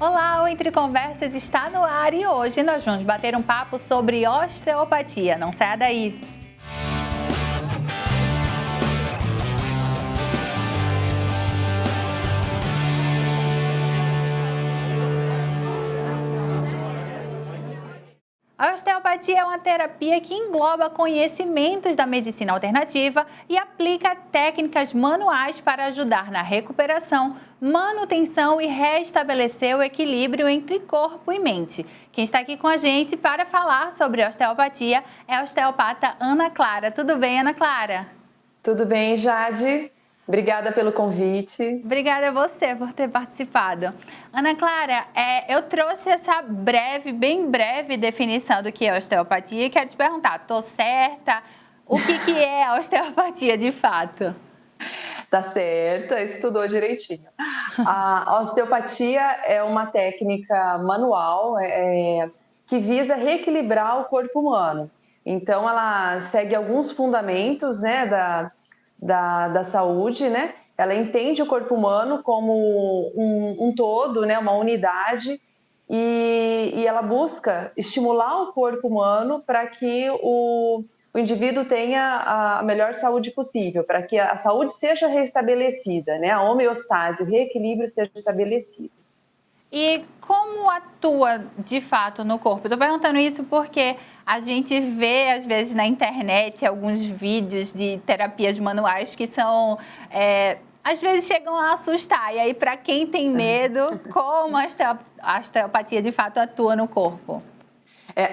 Olá, o Entre Conversas está no ar e hoje nós vamos bater um papo sobre osteopatia. Não saia daí! A osteopatia é uma terapia que engloba conhecimentos da medicina alternativa e aplica técnicas manuais para ajudar na recuperação, manutenção e restabelecer o equilíbrio entre corpo e mente. Quem está aqui com a gente para falar sobre osteopatia é a osteopata Ana Clara. Tudo bem, Ana Clara? Tudo bem, Jade? Obrigada pelo convite. Obrigada a você por ter participado. Ana Clara, eu trouxe essa bem breve definição do que é osteopatia e quero te perguntar, estou certa? O que é a osteopatia de fato? Tá certa, estudou direitinho. A osteopatia é uma técnica manual que visa reequilibrar o corpo humano. Então, ela segue alguns fundamentos, né, da saúde, né? Ela entende o corpo humano como um todo, né, uma unidade, e ela busca estimular o corpo humano para que o indivíduo tenha a melhor saúde possível, para que a saúde seja restabelecida, né, a homeostase, o reequilíbrio seja estabelecido. E como atua de fato no corpo? Estou perguntando isso porque a gente vê, às vezes, na internet alguns vídeos de terapias manuais que são, às vezes, chegam a assustar. E aí, para quem tem medo, como a osteopatia de fato atua no corpo?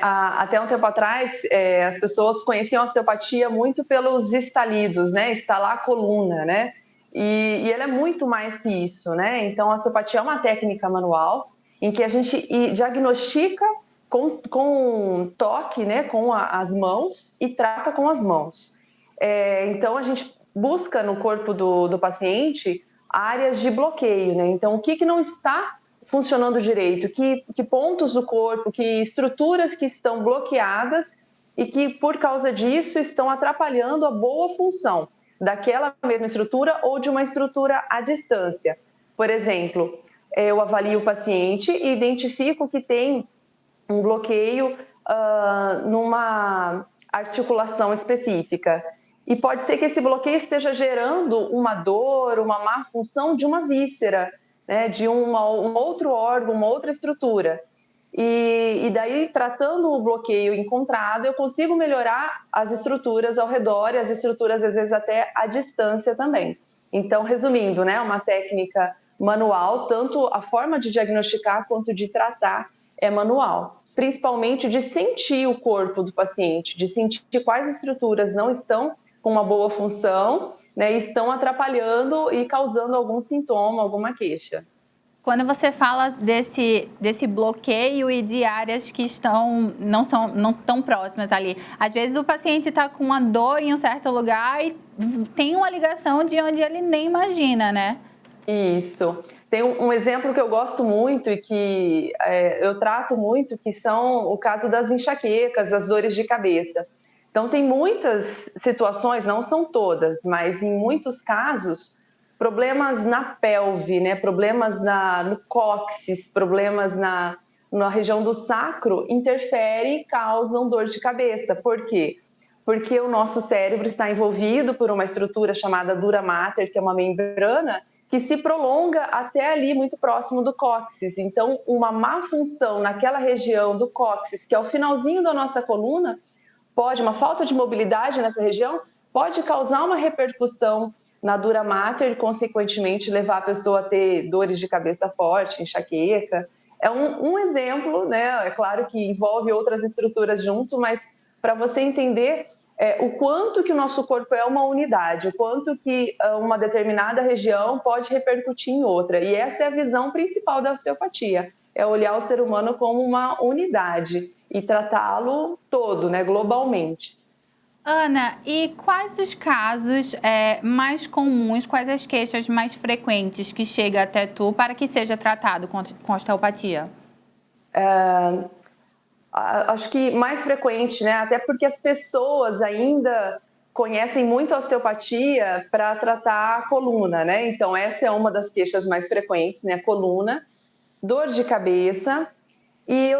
Até um tempo atrás, as pessoas conheciam a osteopatia muito pelos estalidos, né? Estalar a coluna, né? E ela é muito mais que isso, né? Então, a osteopatia é uma técnica manual em que a gente diagnostica com toque, né? Com as mãos e trata com as mãos. Então, a gente busca no corpo do paciente áreas de bloqueio, né? Então, o que não está funcionando direito, que pontos do corpo, que estruturas que estão bloqueadas e que, por causa disso, estão atrapalhando a boa função daquela mesma estrutura ou de uma estrutura à distância. Por exemplo, eu avalio o paciente e identifico que tem um bloqueio numa articulação específica. E pode ser que esse bloqueio esteja gerando uma dor, uma má função de uma víscera, né, de um outro órgão, uma outra estrutura. E daí, tratando o bloqueio encontrado, eu consigo melhorar as estruturas ao redor e as estruturas, às vezes, até à distância também. Então, resumindo, né, uma técnica manual, tanto a forma de diagnosticar quanto de tratar é manual. Principalmente de sentir o corpo do paciente, de sentir quais estruturas não estão com uma boa função, né, e estão atrapalhando e causando algum sintoma, alguma queixa. Quando você fala desse bloqueio e de áreas que não tão próximas ali, às vezes o paciente está com uma dor em um certo lugar e tem uma ligação de onde ele nem imagina, né? Isso. Tem um exemplo que eu gosto muito e que eu trato muito, que são o caso das enxaquecas, das dores de cabeça. Então, tem muitas situações, não são todas, mas em muitos casos, problemas na pelve, né? Problemas no cóccix, problemas na região do sacro interferem e causam dor de cabeça. Por quê? Porque o nosso cérebro está envolvido por uma estrutura chamada dura mater, que é uma membrana, que se prolonga até ali, muito próximo do cóccix. Então, uma má função naquela região do cóccix, que é o finalzinho da nossa coluna, uma falta de mobilidade nessa região, pode causar uma repercussão na dura mater e, consequentemente, levar a pessoa a ter dores de cabeça forte, enxaqueca. É um exemplo, né? É claro que envolve outras estruturas junto, mas para você entender o quanto que o nosso corpo é uma unidade, o quanto que uma determinada região pode repercutir em outra. E essa é a visão principal da osteopatia, é olhar o ser humano como uma unidade e tratá-lo todo, né, globalmente. Ana, e quais os casos mais comuns, quais as queixas mais frequentes que chega até tu para que seja tratado com osteopatia? Acho que mais frequente, né? Até porque as pessoas ainda conhecem muito a osteopatia para tratar a coluna, né? Então, essa é uma das queixas mais frequentes, né? A coluna. dor de cabeça, e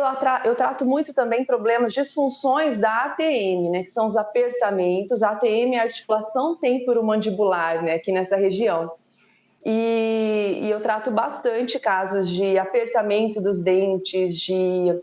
eu trato muito também problemas, disfunções da ATM, né, que são os apertamentos. A ATM é a articulação temporomandibular, né, aqui nessa região. E eu trato bastante casos de apertamento dos dentes, de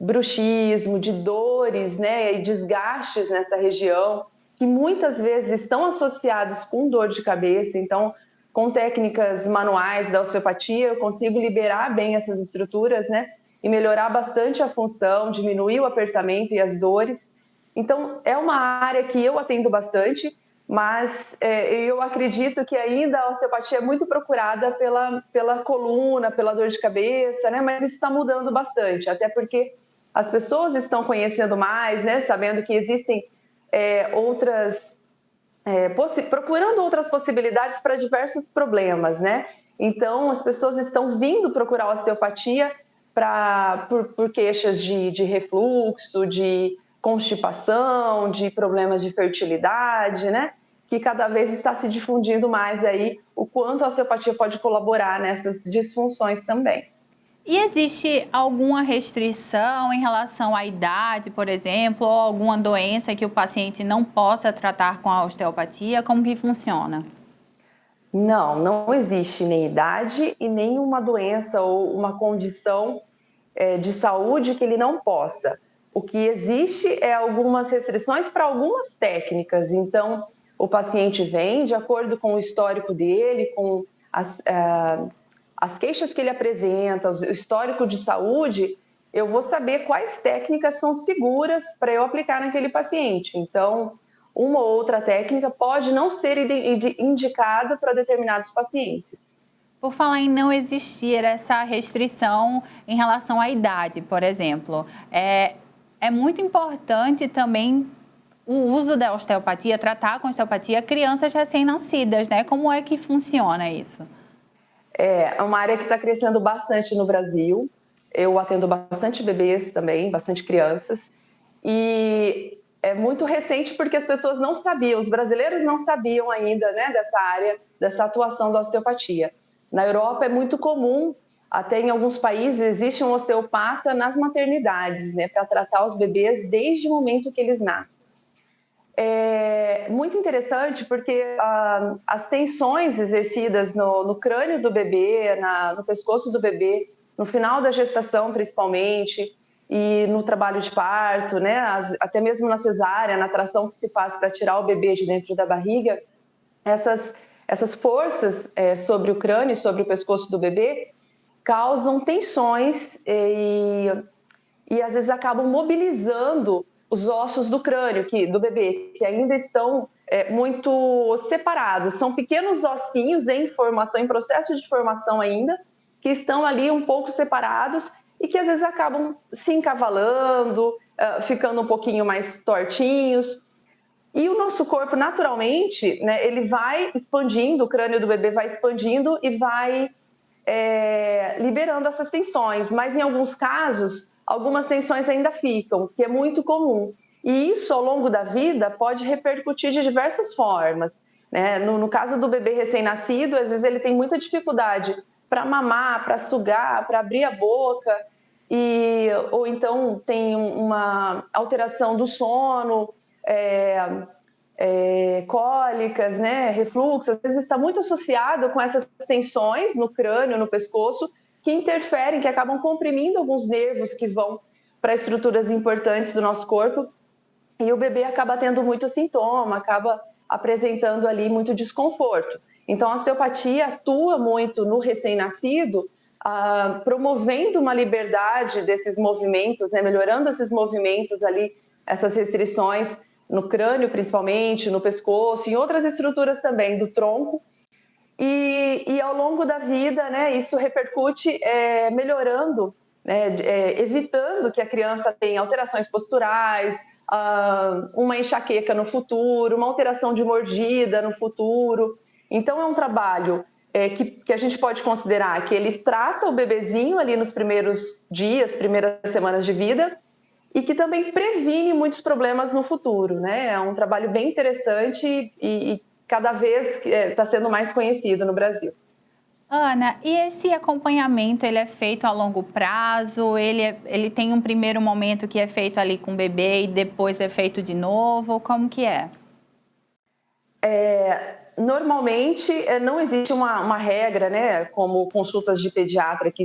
bruxismo, de dores, né, e desgastes nessa região, que muitas vezes estão associados com dor de cabeça. Então, com técnicas manuais da osteopatia, eu consigo liberar bem essas estruturas, né, e melhorar bastante a função, diminuir o apertamento e as dores. Então, é uma área que eu atendo bastante, mas eu acredito que ainda a osteopatia é muito procurada pela coluna, pela dor de cabeça, né? Mas isso está mudando bastante, até porque as pessoas estão conhecendo mais, né? Sabendo que existem procurando outras possibilidades para diversos problemas, né? Então, as pessoas estão vindo procurar a osteopatia por queixas de refluxo, de constipação, de problemas de fertilidade, né? Que cada vez está se difundindo mais aí o quanto a osteopatia pode colaborar nessas disfunções também. E existe alguma restrição em relação à idade, por exemplo, ou alguma doença que o paciente não possa tratar com a osteopatia? Como que funciona? Não existe nem idade e nem uma doença ou uma condição de saúde que ele não possa. O que existe é algumas restrições para algumas técnicas. Então, o paciente vem de acordo com o histórico dele, com as queixas que ele apresenta, o histórico de saúde, eu vou saber quais técnicas são seguras para eu aplicar naquele paciente. Então, uma ou outra técnica pode não ser indicada para determinados pacientes. Por falar em não existir essa restrição em relação à idade, por exemplo, é muito importante também o uso da osteopatia, tratar com osteopatia crianças recém-nascidas, né? Como é que funciona isso? É uma área que está crescendo bastante no Brasil. Eu atendo bastante bebês também, bastante crianças. E é muito recente porque as pessoas não sabiam, os brasileiros não sabiam ainda, né, dessa área, dessa atuação da osteopatia. Na Europa é muito comum, até em alguns países existe um osteopata nas maternidades, né, para tratar os bebês desde o momento que eles nascem. É muito interessante porque as tensões exercidas no crânio do bebê, no pescoço do bebê, no final da gestação principalmente, e no trabalho de parto, né, até mesmo na cesárea, na tração que se faz para tirar o bebê de dentro da barriga, essas forças sobre o crânio, sobre o pescoço do bebê, causam tensões e às vezes acabam mobilizando os ossos do crânio do bebê, que ainda estão muito separados. São pequenos ossinhos em formação, em processo de formação ainda, que estão ali um pouco separados e que às vezes acabam se encavalando, ficando um pouquinho mais tortinhos. E o nosso corpo, naturalmente, né, ele vai expandindo, o crânio do bebê vai expandindo e vai liberando essas tensões. Mas em alguns casos, algumas tensões ainda ficam, que é muito comum. E isso, ao longo da vida, pode repercutir de diversas formas, né? No caso do bebê recém-nascido, às vezes ele tem muita dificuldade para mamar, para sugar, para abrir a boca, ou então tem uma alteração do sono, cólicas, né, refluxo, às vezes está muito associado com essas tensões no crânio, no pescoço, que interferem, que acabam comprimindo alguns nervos que vão para estruturas importantes do nosso corpo, e o bebê acaba tendo muito sintoma, acaba apresentando ali muito desconforto. Então, a osteopatia atua muito no recém-nascido, promovendo uma liberdade desses movimentos, né, melhorando esses movimentos ali, essas restrições no crânio principalmente, no pescoço, em outras estruturas também do tronco. E ao longo da vida, né, isso repercute melhorando, né, evitando que a criança tenha alterações posturais, uma enxaqueca no futuro, uma alteração de mordida no futuro. Então, é um trabalho que a gente pode considerar que ele trata o bebezinho ali nos primeiros dias, primeiras semanas de vida, e que também previne muitos problemas no futuro, né? É um trabalho bem interessante e cada vez está sendo mais conhecido no Brasil. Ana, e esse acompanhamento, ele é feito a longo prazo? Ele tem um primeiro momento que é feito ali com o bebê e depois é feito de novo? Como que é? Normalmente não existe uma regra, né, como consultas de pediatra que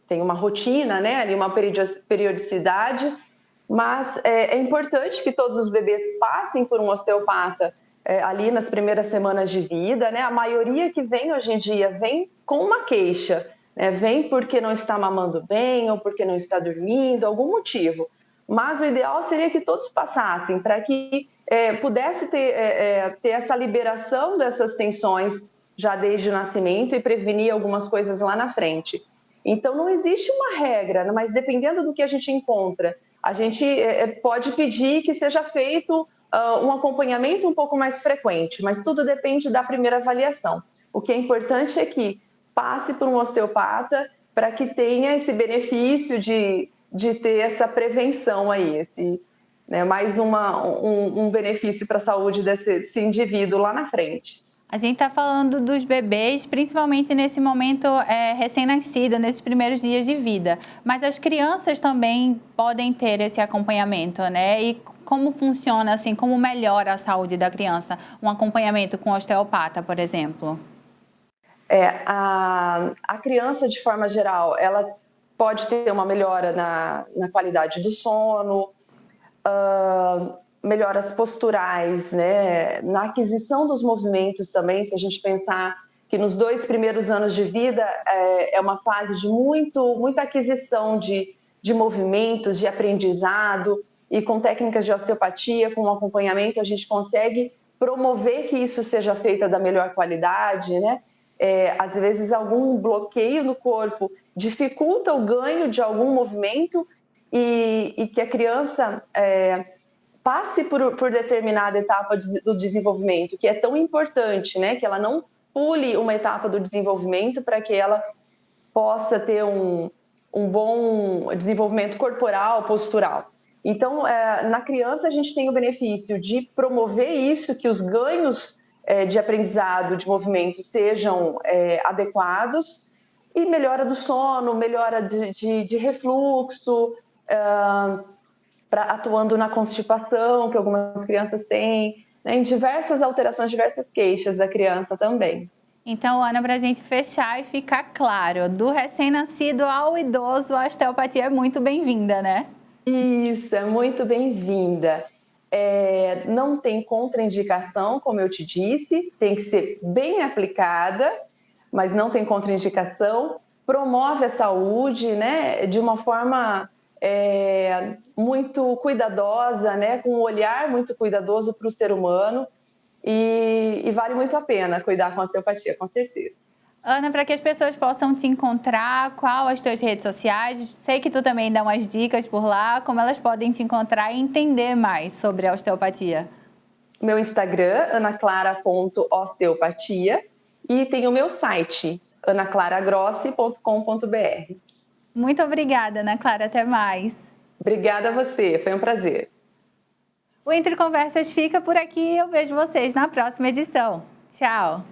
tem uma rotina, né, ali uma periodicidade, mas é importante que todos os bebês passem por um osteopata ali nas primeiras semanas de vida, né? A maioria que vem hoje em dia vem com uma queixa, né? Vem porque não está mamando bem ou porque não está dormindo, algum motivo. Mas o ideal seria que todos passassem para que pudesse ter essa liberação dessas tensões já desde o nascimento e prevenir algumas coisas lá na frente. Então não existe uma regra, mas dependendo do que a gente encontra, a gente pode pedir que seja feito um acompanhamento um pouco mais frequente, mas tudo depende da primeira avaliação. O que é importante é que passe por um osteopata para que tenha esse benefício de ter essa prevenção aí, mais um benefício para a saúde desse indivíduo lá na frente. A gente está falando dos bebês, principalmente nesse momento recém-nascido, nesses primeiros dias de vida. Mas as crianças também podem ter esse acompanhamento, né? E como funciona, assim, como melhora a saúde da criança? Um acompanhamento com osteopata, por exemplo? A criança, de forma geral, ela pode ter uma melhora na qualidade do sono, melhoras posturais, né? Na aquisição dos movimentos também, se a gente pensar que nos 2 primeiros anos de vida é uma fase de muita aquisição de movimentos, de aprendizado, e com técnicas de osteopatia, com acompanhamento, a gente consegue promover que isso seja feito da melhor qualidade, né? Às vezes algum bloqueio no corpo dificulta o ganho de algum movimento e que a criança passe por determinada etapa do desenvolvimento, que é tão importante, né? Que ela não pule uma etapa do desenvolvimento para que ela possa ter um bom desenvolvimento corporal, postural. Então, na criança, a gente tem o benefício de promover isso, que os ganhos de aprendizado, de movimento sejam adequados, e melhora do sono, melhora de refluxo, atuando na constipação, que algumas crianças têm, né, em diversas alterações, diversas queixas da criança também. Então, Ana, para a gente fechar e ficar claro, do recém-nascido ao idoso, a osteopatia é muito bem-vinda, né? Isso, é muito bem-vinda. Não tem contraindicação, como eu te disse, tem que ser bem aplicada, mas não tem contraindicação. Promove a saúde, né, de uma forma muito cuidadosa, né, com um olhar muito cuidadoso para o ser humano, e vale muito a pena cuidar com a osteopatia, com certeza. Ana, para que as pessoas possam te encontrar, qual as tuas redes sociais? Sei que tu também dá umas dicas por lá, como elas podem te encontrar e entender mais sobre a osteopatia. Meu Instagram, anaclara.osteopatia, e tem o meu site, anaclaragrossi.com.br. Muito obrigada, Ana Clara. Até mais. Obrigada a você, foi um prazer. O Entre Conversas fica por aqui. Eu vejo vocês na próxima edição. Tchau!